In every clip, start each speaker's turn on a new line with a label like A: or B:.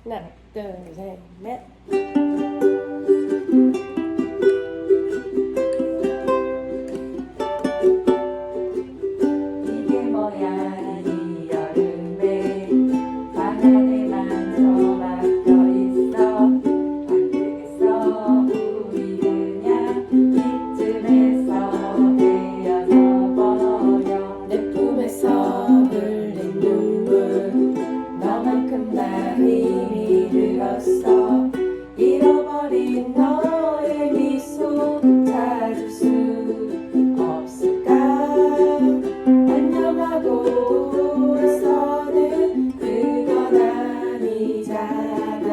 A: 하나, 둘, 셋, 넷.
B: 이게 뭐야 이 여름에 방 안에만 처박혀 있어 안 되겠어 우리 그냥 이쯤에서 헤어져 버려
A: 내 품에서 흘린 눈물
B: 너만큼 난 이미 들었어 잃어버린 너의 미소 찾을 수 없을까 안녕하고 울어서는 그건 아니잖아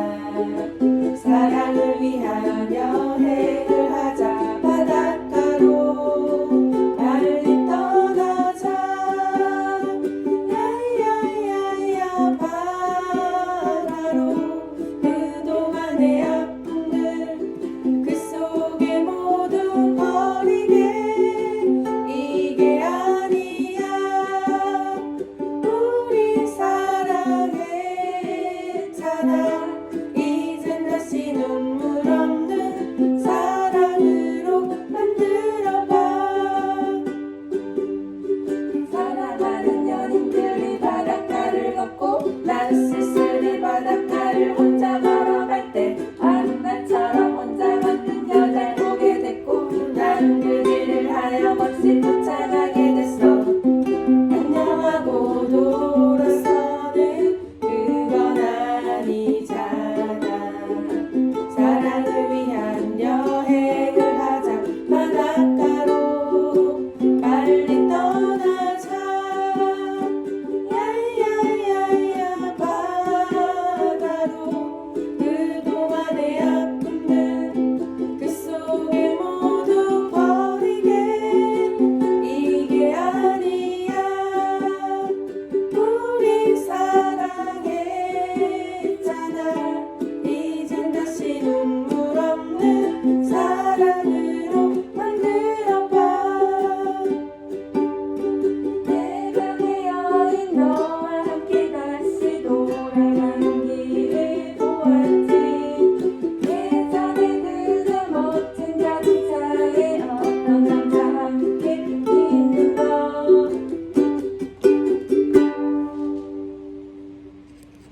B: 사랑을 위한 여행을 하자 바닷가로 빨리 떠나자 야야야야 바다로 그동안의 아픔들 그 속에 모두 버리게 이게 아니야 우리 사랑했잖아